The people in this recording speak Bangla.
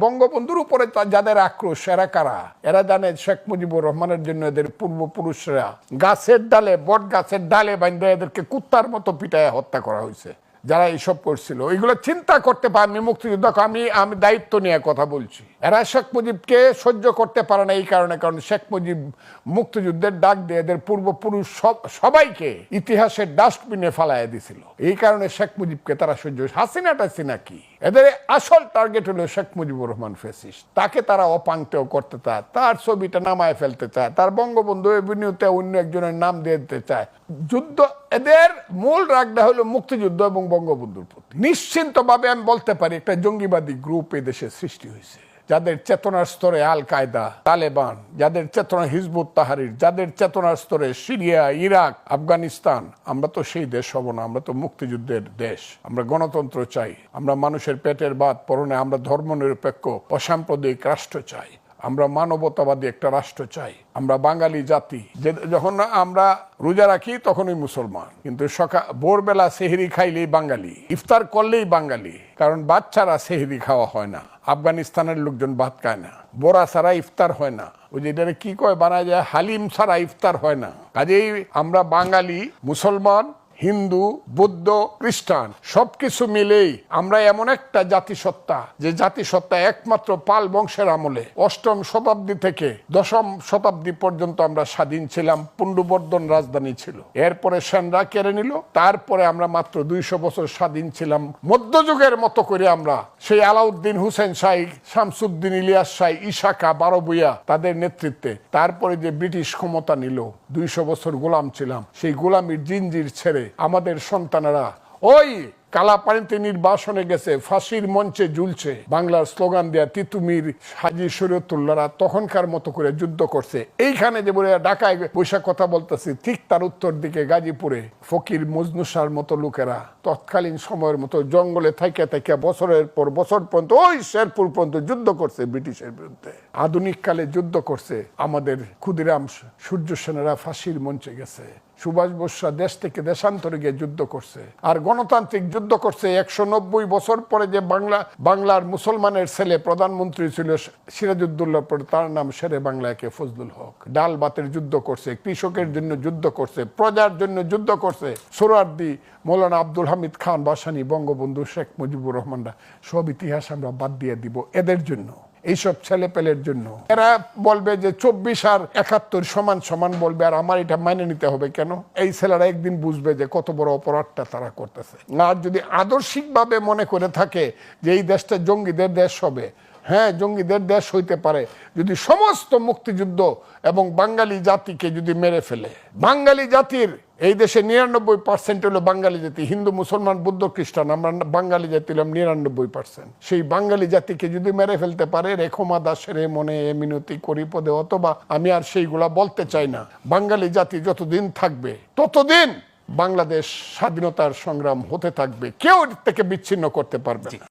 বঙ্গবন্ধুর উপরে যাদের আক্রোশ এরা কারা? এরা জানে শেখ মুজিবুর রহমানের জন্য এদের পূর্বপুরুষরা গাছের ডালে, বট গাছের ডালে বাঁধে এদেরকে কুত্তার মতো পিটায় হত্যা করা হয়েছে। যারা এইসব করছিল ওইগুলো চিন্তা করতে পারে। আমি মুক্তিযুদ্ধ আমি দায়িত্ব নিয়ে কথা বলছি। এরা শেখ মুজিবকে সহ্য করতে পারে না এই কারণে, কারণ শেখ মুজিব মুক্তিযুদ্ধের ডাক দিয়ে এদের পূর্বপুরুষ সবাইকে ইতিহাসের ডাস্টবিনে ফালাইয়া দিছিল। এই কারণে শেখ মুজিবকে তারা সহ্য। হাসিনা টাসিনা কি, এদের আসল টার্গেট হলো শেখ মুজিবুর রহমান ফ্যাসিস্ট। তাকে তারা অপাঙ্ক্তেও করতে চায়, তার ছবিটা নামায় ফেলতে চায়, তার বঙ্গবন্ধু এভিনিউতে অন্য একজনের নাম দিয়ে দিতে চায়। যুদ্ধ, এদের মূল রাগটা হলো মুক্তিযুদ্ধ এবং বঙ্গবন্ধুর প্রতি। নিশ্চিন্তভাবে আমি বলতে পারি একটা জঙ্গিবাদী গ্রুপ এই দেশে সৃষ্টি হয়েছে, যাদের চেতনার স্তরে আল কায়দা, তালেবান, যাদের চেতনা হিজবুত তাহরির, যাদের চেতনার স্তরে সিরিয়া, ইরাক, আফগানিস্তান। আমরা তো সেই দেশ হব না, আমরা তো মুক্তিযুদ্ধের দেশ। আমরা গণতন্ত্র চাই, আমরা মানুষের পেটের ভাত পরনে, আমরা ধর্মনিরপেক্ষ অসাম্প্রদায়িক রাষ্ট্র চাই, আমরা মানবতাবাদী একটা রাষ্ট্র চাই। আমরা বাঙালি জাতি, যখন আমরা রোজা রাখি তখনই মুসলমান, কিন্তু ভোরবেলা সেহরি খাইলেই বাঙালি, ইফতার করলেই বাঙালি। কারণ বাচ্চারা সেহরি খাওয়া হয় না, আফগানিস্তানের লোকজন ভাত খায় না, বোরা ছাড়া ইফতার হয় না, ওই যেটা কি কয় বানায় যায়, হালিম ছাড়া ইফতার হয় না। কাজেই আমরা বাঙালি, মুসলমান, হিন্দু, বৌদ্ধ, খ্রিস্টান সবকিছু মিলেই আমরা এমন একটা জাতিসত্তা, যে জাতিসত্তা একমাত্র পাল বংশের আমলে 8ম শতাব্দী থেকে 10ম শতাব্দী পর্যন্ত আমরা স্বাধীন ছিলাম। পুণ্ড্রবর্ধন রাজধানী ছিল, এরপরে সেনরা কেড়ে নিল, তারপরে আমরা মাত্র 200 বছর স্বাধীন ছিলাম। মধ্যযুগের মতো করে আমরা সেই আলাউদ্দিন হুসেন শাহ, শামসুদ্দিন ইলিয়াস শাহ, ইশাকা, বারবুইয়া তাদের নেতৃত্বে। তারপরে যে ব্রিটিশ ক্ষমতা নিল, 200 বছর গোলাম ছিলাম। সেই গোলামির জিনজির ছেড়ে আমাদের সন্তানেরা ওই কালাপানিতে নির্বাসনে গেছে, ফাঁসির মঞ্চে ঝুলছে, বাংলার স্লোগান দেয়া তিতুমির, হাজী শরীয়তুল্লাহরা তখনকার মতো করে যুদ্ধ করছে। এইখানে যে বলে ঢাকায় বৈশাখ কথা বলতেছি, ঠিক তার উত্তর দিকে গাজীপুরে ফকির মজনুসার মতো লোকেরা তৎকালীন সময়ের মতো জঙ্গলে থেকে থেকে বছরের পর বছর পর্যন্ত ওই শেরপুর পর্যন্ত যুদ্ধ করছে ব্রিটিশের বিরুদ্ধে। আধুনিক কালে যুদ্ধ করছে আমাদের ক্ষুদিরাম সূর্য সেনেরা ফাঁসির মঞ্চে গেছে, সুভাষ বোসরা দেশ থেকে দেশান্তরে গিয়ে যুদ্ধ করছে, আর গণতান্ত্রিক যুদ্ধ করছে। 190 বছর পরে যে বাংলার মুসলমানের ছেলে প্রধানমন্ত্রী ছিল সিরাজউদ্দৌলার পরে, তার নাম শেরে বাংলাকে ফজলুল হক। ডাল ভাতের যুদ্ধ করছে, কৃষকের জন্য যুদ্ধ করছে, প্রজার জন্য যুদ্ধ করছে। সোহরাওয়ার্দী, মৌলানা আব্দুল হামিদ খান ভাসানী, বঙ্গবন্ধু শেখ মুজিবুর রহমানরা। সব ইতিহাস আমরা বাদ দিয়ে দিব এদের জন্য, এইসব ছেলে পেলের জন্য। এরা বলবে যে 24 আর 71 সমান সমান বলবে, আর আমার এটা মাইনে নিতে হবে কেন? এই ছেলেরা একদিন বুঝবে যে কত বড় অপরাধটা তারা করতেছে। আর যদি আদর্শিকভাবে মনে করে থাকে যে এই দেশটা জঙ্গিদের দেশ হবে, হ্যাঁ জঙ্গিদের দেশ হইতে পারে যদি সমস্ত মুক্তিযুদ্ধ এবং বাঙালি জাতিকে যদি মেরে ফেলে। বাঙালি জাতির এই দেশে 99% হলো বাঙালি জাতি, হিন্দু, মুসলমান, বৌদ্ধ, খ্রিস্টান। আমরা বাঙালি জাতি হলাম 99%। সেই বাঙালি জাতিকে যদি মেরে ফেলতে পারে, রেখমা দাসের মনে এ মিনতি করি পদে, অথবা আমি আর সেইগুলা বলতে চাই না। বাঙালি জাতি যতদিন থাকবে ততদিন বাংলাদেশ স্বাধীনতার সংগ্রাম হতে থাকবে, কেউ এর থেকে বিচ্ছিন্ন করতে পারবে না।